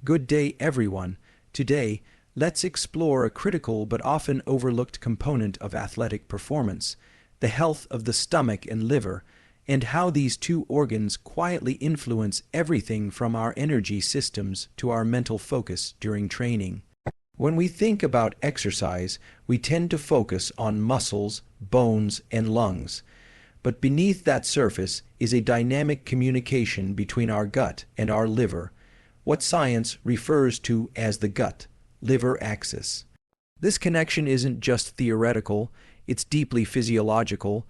Good day, everyone. Today, let's explore a critical but often overlooked component of athletic performance, the health of the stomach and liver, and how these two organs quietly influence everything from our energy systems to our mental focus during training. When we think about exercise, we tend to focus on muscles, bones, and lungs. But beneath that surface is a dynamic communication between our gut and our liver, what science refers to as the gut-liver axis. This connection isn't just theoretical, it's deeply physiological.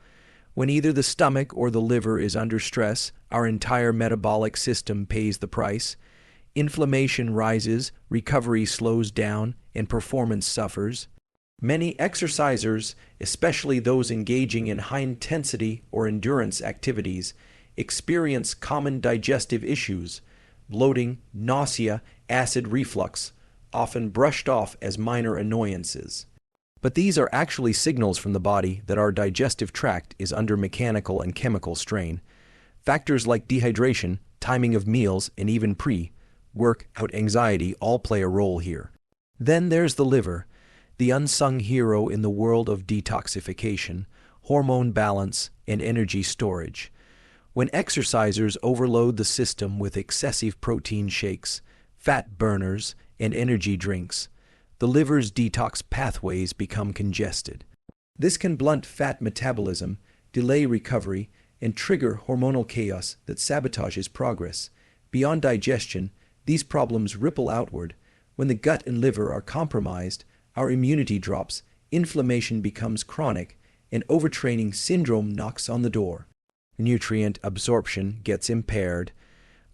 When either the stomach or the liver is under stress, our entire metabolic system pays the price. Inflammation rises, recovery slows down, and performance suffers. Many exercisers, especially those engaging in high-intensity or endurance activities, experience common digestive issues, bloating, nausea, acid reflux, often brushed off as minor annoyances. But these are actually signals from the body that our digestive tract is under mechanical and chemical strain. Factors like dehydration, timing of meals, and even pre-workout anxiety all play a role here. Then there's the liver, the unsung hero in the world of detoxification, hormone balance, and energy storage. When exercisers overload the system with excessive protein shakes, fat burners, and energy drinks, the liver's detox pathways become congested. This can blunt fat metabolism, delay recovery, and trigger hormonal chaos that sabotages progress. Beyond digestion, these problems ripple outward. When the gut and liver are compromised, our immunity drops, inflammation becomes chronic, and overtraining syndrome knocks on the door. Nutrient absorption gets impaired,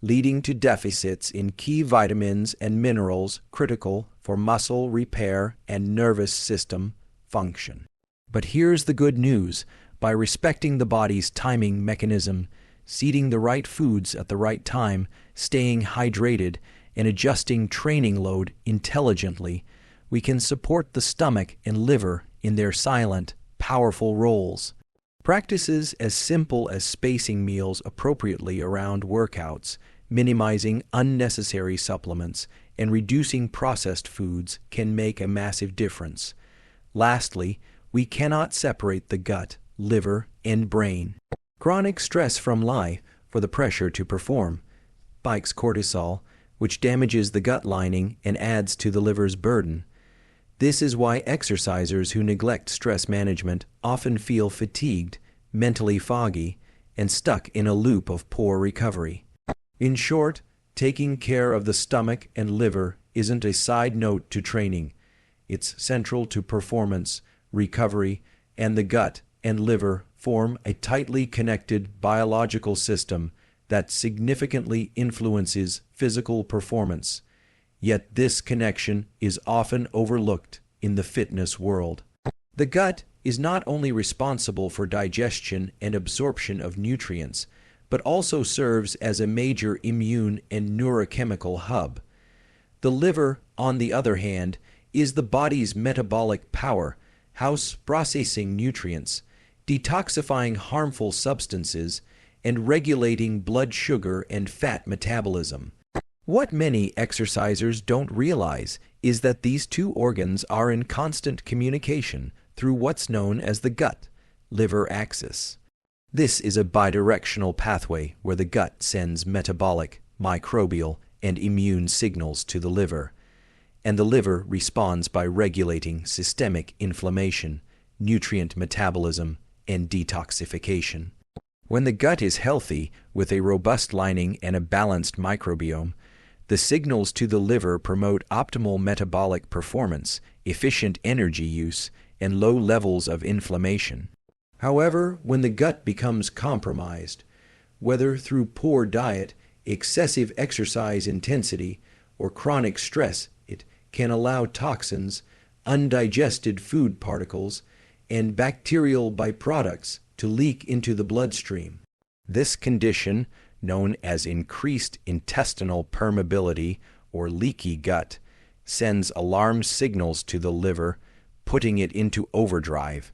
leading to deficits in key vitamins and minerals critical for muscle repair and nervous system function. But here's the good news. By respecting the body's timing mechanism, seeding the right foods at the right time, staying hydrated, and adjusting training load intelligently, we can support the stomach and liver in their silent, powerful roles. Practices as simple as spacing meals appropriately around workouts, minimizing unnecessary supplements, and reducing processed foods can make a massive difference. Lastly, we cannot separate the gut, liver, and brain. Chronic stress from life for the pressure to perform spikes cortisol, which damages the gut lining and adds to the liver's burden. This is why exercisers who neglect stress management often feel fatigued, mentally foggy, and stuck in a loop of poor recovery. In short, taking care of the stomach and liver isn't a side note to training. It's central to performance, recovery, and the gut and liver form a tightly connected biological system that significantly influences physical performance. Yet this connection is often overlooked in the fitness world. The gut is not only responsible for digestion and absorption of nutrients, but also serves as a major immune and neurochemical hub. The liver, on the other hand, is the body's metabolic powerhouse, processing nutrients, detoxifying harmful substances, and regulating blood sugar and fat metabolism. What many exercisers don't realize is that these two organs are in constant communication through what's known as the gut-liver axis. This is a bidirectional pathway where the gut sends metabolic, microbial, and immune signals to the liver, and the liver responds by regulating systemic inflammation, nutrient metabolism, and detoxification. When the gut is healthy, with a robust lining and a balanced microbiome, the signals to the liver promote optimal metabolic performance, efficient energy use, and low levels of inflammation. However, when the gut becomes compromised, whether through poor diet, excessive exercise intensity, or chronic stress, it can allow toxins, undigested food particles, and bacterial byproducts to leak into the bloodstream. This condition, known as increased intestinal permeability or leaky gut, sends alarm signals to the liver, putting it into overdrive.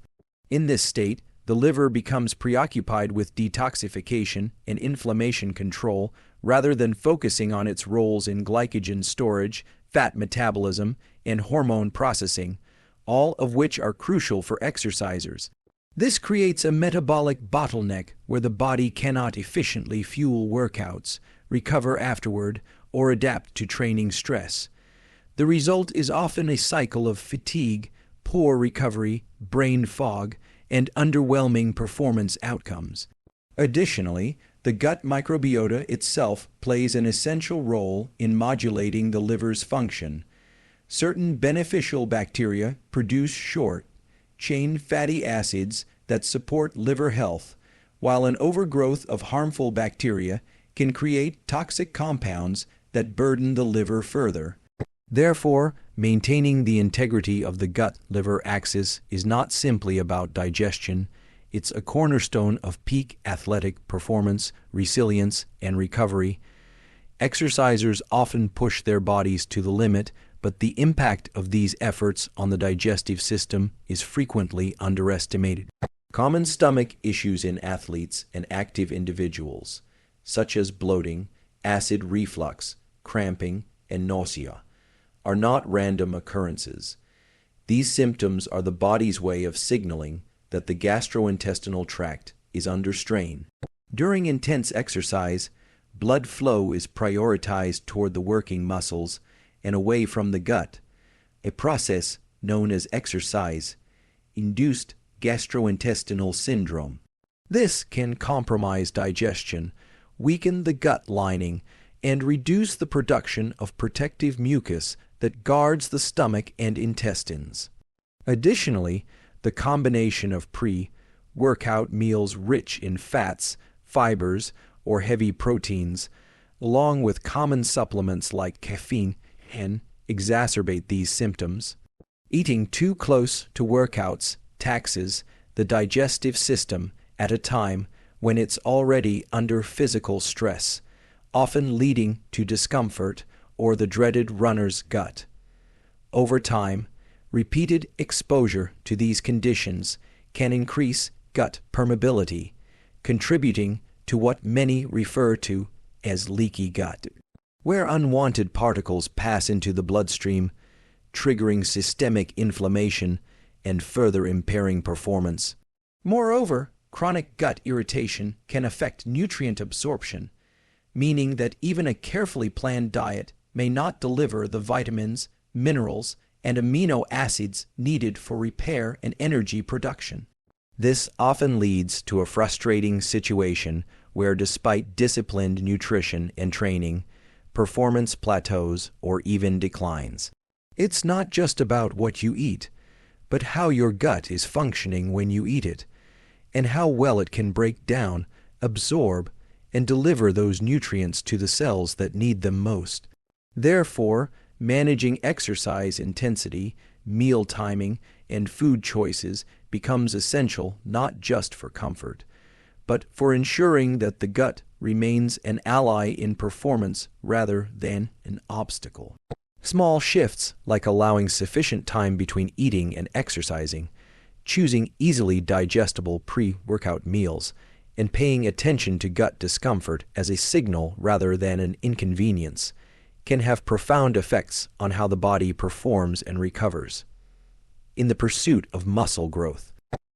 In this state, The liver becomes preoccupied with detoxification and inflammation control rather than focusing on its roles in glycogen storage, fat metabolism, and hormone processing, all of which are crucial for exercisers. This creates a metabolic bottleneck where the body cannot efficiently fuel workouts, recover afterward, or adapt to training stress. The result is often a cycle of fatigue, poor recovery, brain fog, and underwhelming performance outcomes. Additionally, the gut microbiota itself plays an essential role in modulating the liver's function. Certain beneficial bacteria produce short-chain fatty acids that support liver health, while an overgrowth of harmful bacteria can create toxic compounds that burden the liver further. Therefore, maintaining the integrity of the gut-liver axis is not simply about digestion. It's a cornerstone of peak athletic performance, resilience, and recovery. Exercisers often push their bodies to the limit, but the impact of these efforts on the digestive system is frequently underestimated. Common stomach issues in athletes and active individuals, such as bloating, acid reflux, cramping, and nausea, are not random occurrences. These symptoms are the body's way of signaling that the gastrointestinal tract is under strain. During intense exercise, blood flow is prioritized toward the working muscles and away from the gut, a process known as exercise-induced gastrointestinal syndrome. This can compromise digestion, weaken the gut lining, and reduce the production of protective mucus that guards the stomach and intestines. Additionally, the combination of pre-workout meals rich in fats, fibers, or heavy proteins, along with common supplements like caffeine, can exacerbate these symptoms. Eating too close to workouts taxes the digestive system at a time when it's already under physical stress, often leading to discomfort or the dreaded runner's gut. Over time, repeated exposure to these conditions can increase gut permeability, contributing to what many refer to as leaky gut, where unwanted particles pass into the bloodstream, triggering systemic inflammation and further impairing performance. Moreover, chronic gut irritation can affect nutrient absorption, meaning that even a carefully planned diet may not deliver the vitamins, minerals, and amino acids needed for repair and energy production. This often leads to a frustrating situation where, despite disciplined nutrition and training, performance plateaus or even declines. It's not just about what you eat, but how your gut is functioning when you eat it, and how well it can break down, absorb, and deliver those nutrients to the cells that need them most. Therefore, managing exercise intensity, meal timing, and food choices becomes essential not just for comfort, but for ensuring that the gut remains an ally in performance rather than an obstacle. Small shifts, like allowing sufficient time between eating and exercising, choosing easily digestible pre-workout meals, and paying attention to gut discomfort as a signal rather than an inconvenience, can have profound effects on how the body performs and recovers. In the pursuit of muscle growth,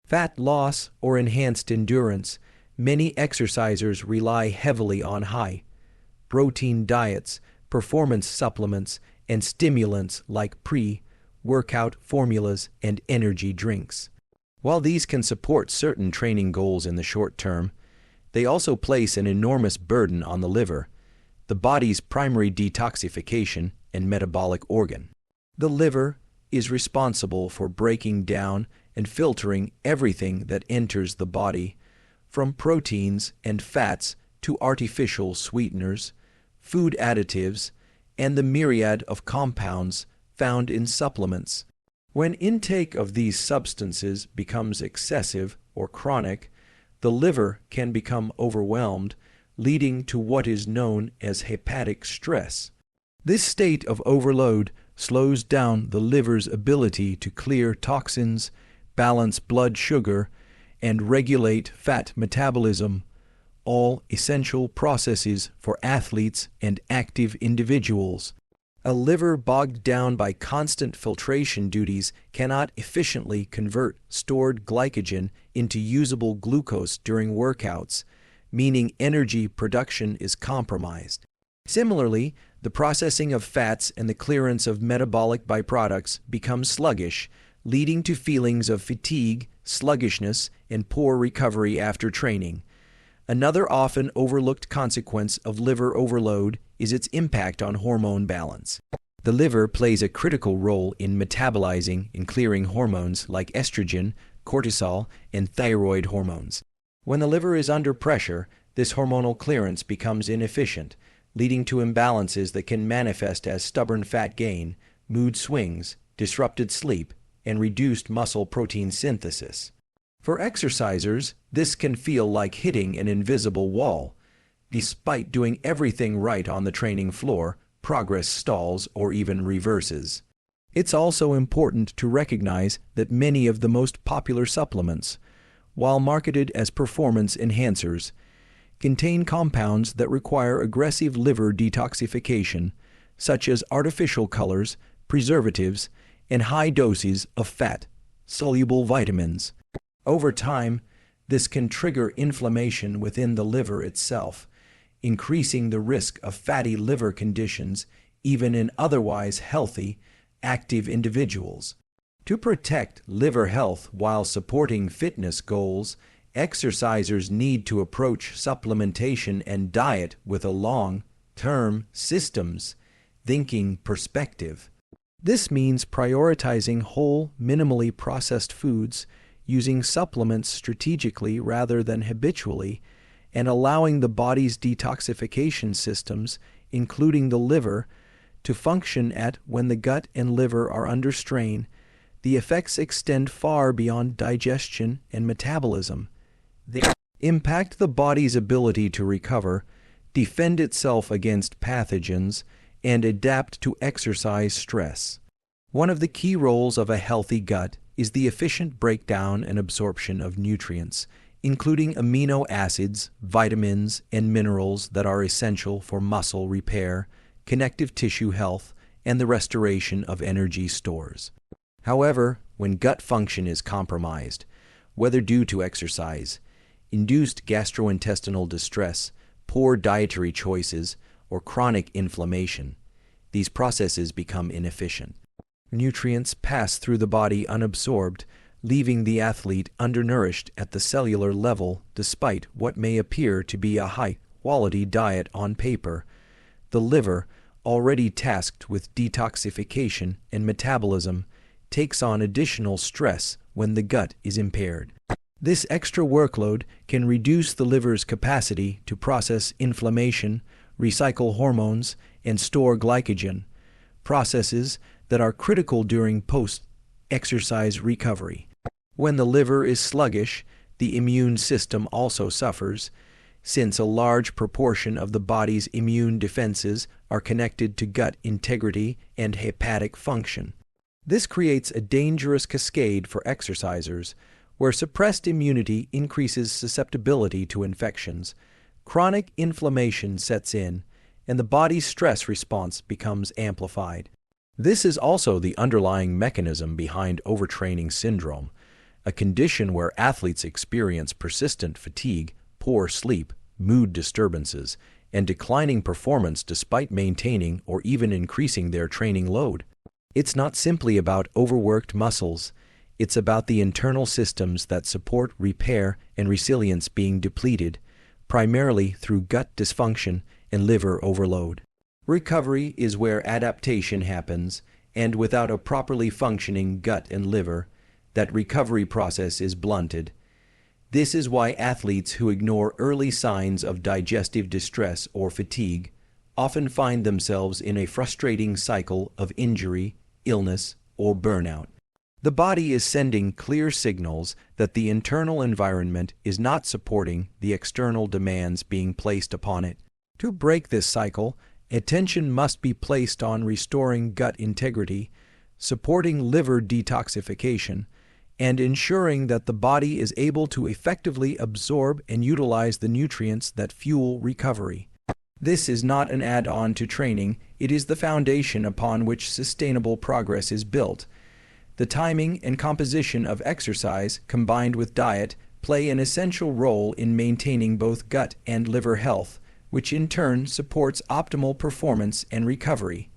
fat loss, or enhanced endurance, many exercisers rely heavily on high-protein diets, performance supplements, and stimulants like pre-workout formulas and energy drinks. While these can support certain training goals in the short term, they also place an enormous burden on the liver, the body's primary detoxification and metabolic organ. The liver is responsible for breaking down and filtering everything that enters the body, from proteins and fats to artificial sweeteners, food additives, and the myriad of compounds found in supplements. When intake of these substances becomes excessive or chronic, the liver can become overwhelmed, leading to what is known as hepatic stress. This state of overload slows down the liver's ability to clear toxins, balance blood sugar, and regulate fat metabolism, all essential processes for athletes and active individuals. A liver bogged down by constant filtration duties cannot efficiently convert stored glycogen into usable glucose during workouts, meaning energy production is compromised. Similarly, the processing of fats and the clearance of metabolic byproducts become sluggish, leading to feelings of fatigue, sluggishness, and poor recovery after training. Another often overlooked consequence of liver overload is its impact on hormone balance. The liver plays a critical role in metabolizing and clearing hormones like estrogen, cortisol, and thyroid hormones. When the liver is under pressure, this hormonal clearance becomes inefficient, leading to imbalances that can manifest as stubborn fat gain, mood swings, disrupted sleep, and reduced muscle protein synthesis. For exercisers, this can feel like hitting an invisible wall. Despite doing everything right on the training floor, progress stalls or even reverses. It's also important to recognize that many of the most popular supplements, while marketed as performance enhancers, contain compounds that require aggressive liver detoxification, such as artificial colors, preservatives, and high doses of fat-soluble vitamins. Over time, this can trigger inflammation within the liver itself, increasing the risk of fatty liver conditions even in otherwise healthy, active individuals. To protect liver health while supporting fitness goals, exercisers need to approach supplementation and diet with a long-term systems thinking perspective. This means prioritizing whole, minimally processed foods, using supplements strategically rather than habitually, and allowing the body's detoxification systems, including the liver, to function at when the gut and liver are under strain. The effects extend far beyond digestion and metabolism. They impact the body's ability to recover, defend itself against pathogens, and adapt to exercise stress. One of the key roles of a healthy gut is the efficient breakdown and absorption of nutrients, including amino acids, vitamins, and minerals that are essential for muscle repair, connective tissue health, and the restoration of energy stores. However, when gut function is compromised, whether due to exercise, induced gastrointestinal distress, poor dietary choices, or chronic inflammation, these processes become inefficient. Nutrients pass through the body unabsorbed, leaving the athlete undernourished at the cellular level despite what may appear to be a high-quality diet on paper. The liver, already tasked with detoxification and metabolism, takes on additional stress when the gut is impaired. This extra workload can reduce the liver's capacity to process inflammation, recycle hormones, and store glycogen, processes that are critical during post-exercise recovery. When the liver is sluggish, the immune system also suffers, since a large proportion of the body's immune defenses are connected to gut integrity and hepatic function. This creates a dangerous cascade for exercisers, where suppressed immunity increases susceptibility to infections, chronic inflammation sets in, and the body's stress response becomes amplified. This is also the underlying mechanism behind overtraining syndrome, a condition where athletes experience persistent fatigue, poor sleep, mood disturbances, and declining performance despite maintaining or even increasing their training load. It's not simply about overworked muscles, it's about the internal systems that support repair and resilience being depleted, primarily through gut dysfunction and liver overload. Recovery is where adaptation happens, and without a properly functioning gut and liver, that recovery process is blunted. This is why athletes who ignore early signs of digestive distress or fatigue often find themselves in a frustrating cycle of injury, illness, or burnout. The body is sending clear signals that the internal environment is not supporting the external demands being placed upon it. To break this cycle, attention must be placed on restoring gut integrity, supporting liver detoxification, and ensuring that the body is able to effectively absorb and utilize the nutrients that fuel recovery. This is not an add-on to training, it is the foundation upon which sustainable progress is built. The timing and composition of exercise, combined with diet, play an essential role in maintaining both gut and liver health, which in turn supports optimal performance and recovery.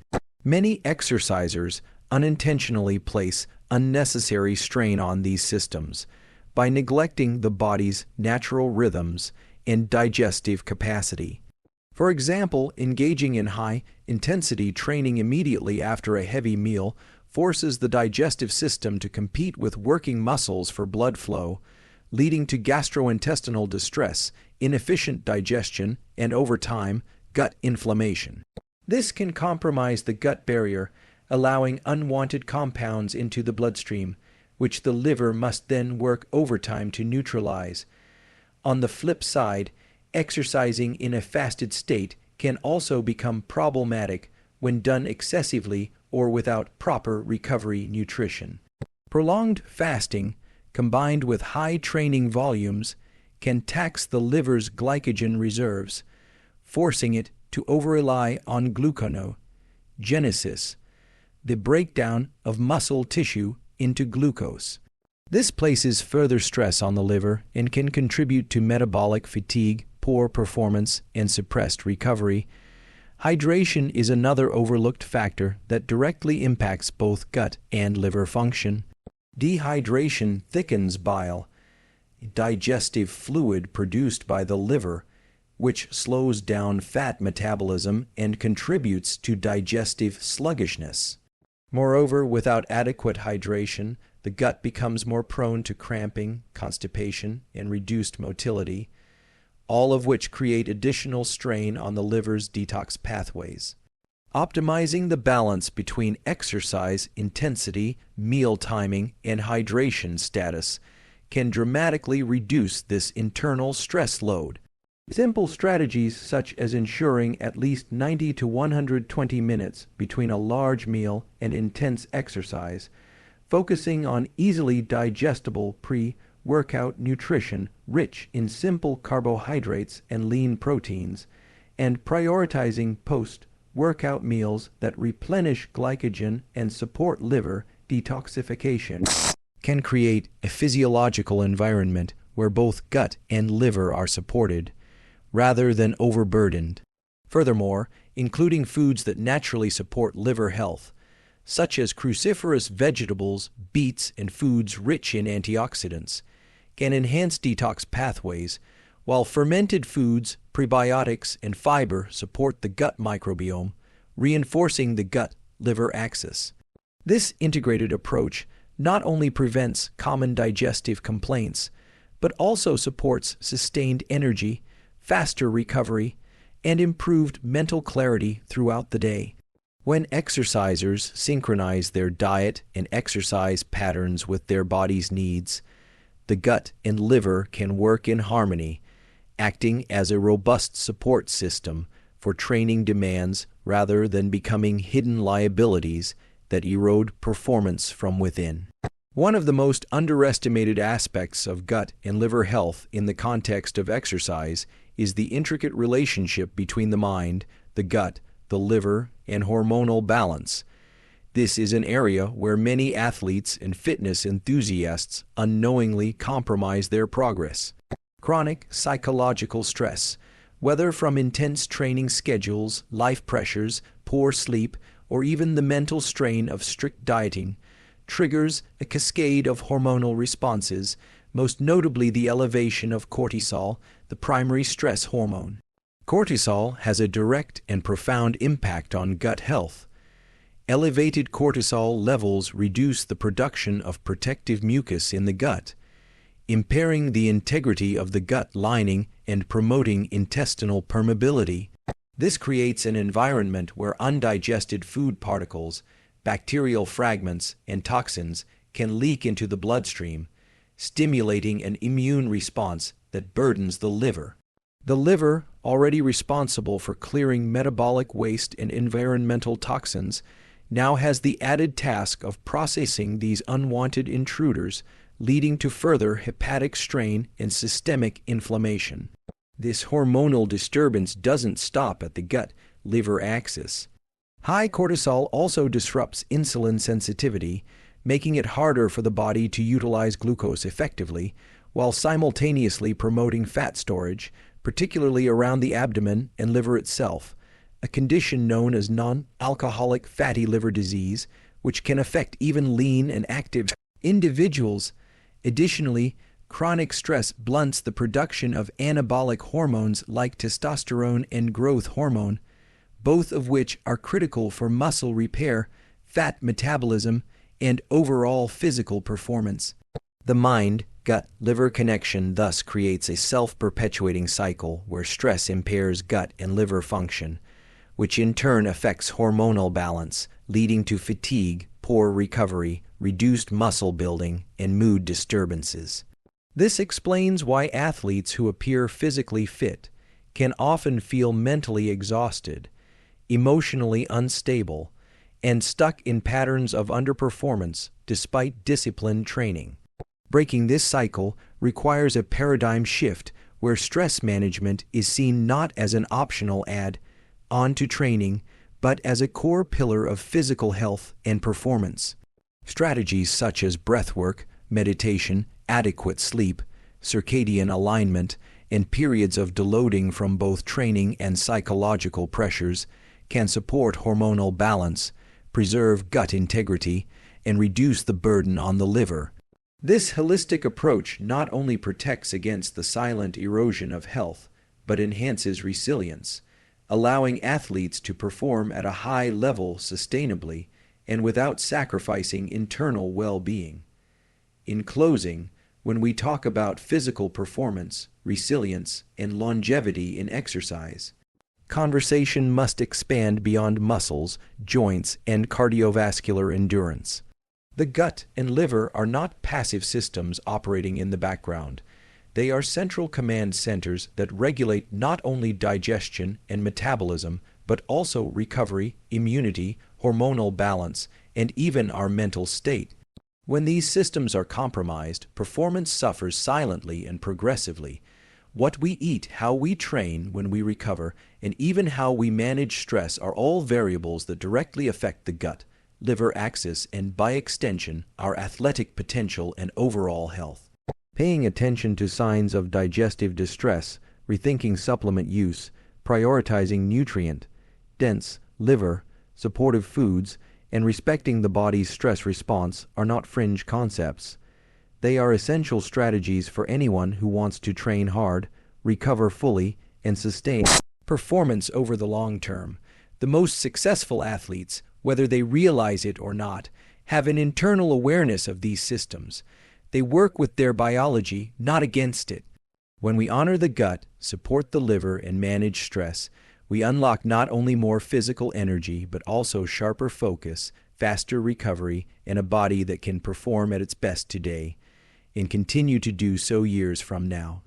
Many exercisers unintentionally place unnecessary strain on these systems by neglecting the body's natural rhythms and digestive capacity. For example, engaging in high-intensity training immediately after a heavy meal forces the digestive system to compete with working muscles for blood flow, leading to gastrointestinal distress, inefficient digestion, and over time, gut inflammation. This can compromise the gut barrier, allowing unwanted compounds into the bloodstream, which the liver must then work overtime to neutralize. On the flip side, exercising in a fasted state can also become problematic when done excessively or without proper recovery nutrition. Prolonged fasting, combined with high training volumes, can tax the liver's glycogen reserves, forcing it to over-rely on gluconeogenesis, the breakdown of muscle tissue into glucose. This places further stress on the liver and can contribute to metabolic fatigue, poor performance, and suppressed recovery. Hydration is another overlooked factor that directly impacts both gut and liver function. Dehydration thickens bile, digestive fluid produced by the liver, which slows down fat metabolism and contributes to digestive sluggishness. Moreover, without adequate hydration, the gut becomes more prone to cramping, constipation, and reduced motility, all of which create additional strain on the liver's detox pathways. Optimizing the balance between exercise intensity, meal timing, and hydration status can dramatically reduce this internal stress load. Simple strategies such as ensuring at least 90 to 120 minutes between a large meal and intense exercise, focusing on easily digestible pre-workout nutrition rich in simple carbohydrates and lean proteins, and prioritizing post-workout meals that replenish glycogen and support liver detoxification, can create a physiological environment where both gut and liver are supported, rather than overburdened. Furthermore, including foods that naturally support liver health, such as cruciferous vegetables, beets, and foods rich in antioxidants, can enhance detox pathways, while fermented foods, prebiotics, and fiber support the gut microbiome, reinforcing the gut-liver axis. This integrated approach not only prevents common digestive complaints, but also supports sustained energy, faster recovery, and improved mental clarity throughout the day. When exercisers synchronize their diet and exercise patterns with their body's needs, the gut and liver can work in harmony, acting as a robust support system for training demands rather than becoming hidden liabilities that erode performance from within. One of the most underestimated aspects of gut and liver health in the context of exercise is the intricate relationship between the mind, the gut, the liver, and hormonal balance. This is an area where many athletes and fitness enthusiasts unknowingly compromise their progress. Chronic psychological stress, whether from intense training schedules, life pressures, poor sleep, or even the mental strain of strict dieting, triggers a cascade of hormonal responses, most notably the elevation of cortisol, the primary stress hormone. Cortisol has a direct and profound impact on gut health. Elevated cortisol levels reduce the production of protective mucus in the gut, impairing the integrity of the gut lining and promoting intestinal permeability. This creates an environment where undigested food particles, bacterial fragments, and toxins can leak into the bloodstream, stimulating an immune response that burdens the liver. The liver, already responsible for clearing metabolic waste and environmental toxins, now has the added task of processing these unwanted intruders, leading to further hepatic strain and systemic inflammation. This hormonal disturbance doesn't stop at the gut-liver axis. High cortisol also disrupts insulin sensitivity, making it harder for the body to utilize glucose effectively, while simultaneously promoting fat storage, particularly around the abdomen and liver itself, a condition known as non-alcoholic fatty liver disease, which can affect even lean and active individuals. Additionally, chronic stress blunts the production of anabolic hormones like testosterone and growth hormone, both of which are critical for muscle repair, fat metabolism, and overall physical performance. The mind-gut-liver connection thus creates a self-perpetuating cycle where stress impairs gut and liver function, which in turn affects hormonal balance, leading to fatigue, poor recovery, reduced muscle building, and mood disturbances. This explains why athletes who appear physically fit can often feel mentally exhausted, emotionally unstable, and stuck in patterns of underperformance despite disciplined training. Breaking this cycle requires a paradigm shift where stress management is seen not as an optional add-on to training, but as a core pillar of physical health and performance. Strategies such as breathwork, meditation, adequate sleep, circadian alignment, and periods of deloading from both training and psychological pressures can support hormonal balance, preserve gut integrity, and reduce the burden on the liver. This holistic approach not only protects against the silent erosion of health, but enhances resilience, allowing athletes to perform at a high level sustainably and without sacrificing internal well-being. In closing, when we talk about physical performance, resilience, and longevity in exercise, conversation must expand beyond muscles, joints, and cardiovascular endurance. The gut and liver are not passive systems operating in the background. They are central command centers that regulate not only digestion and metabolism, but also recovery, immunity, hormonal balance, and even our mental state. When these systems are compromised, performance suffers silently and progressively. What we eat, how we train when we recover, and even how we manage stress are all variables that directly affect the gut-liver axis and, by extension, our athletic potential and overall health. Paying attention to signs of digestive distress, rethinking supplement use, prioritizing nutrient-dense liver, supportive foods, and respecting the body's stress response are not fringe concepts. They are essential strategies for anyone who wants to train hard, recover fully, and sustain performance over the long term. The most successful athletes, whether they realize it or not, have an internal awareness of these systems. They work with their biology, not against it. When we honor the gut, support the liver, and manage stress, we unlock not only more physical energy, but also sharper focus, faster recovery, and a body that can perform at its best today, and continue to do so years from now.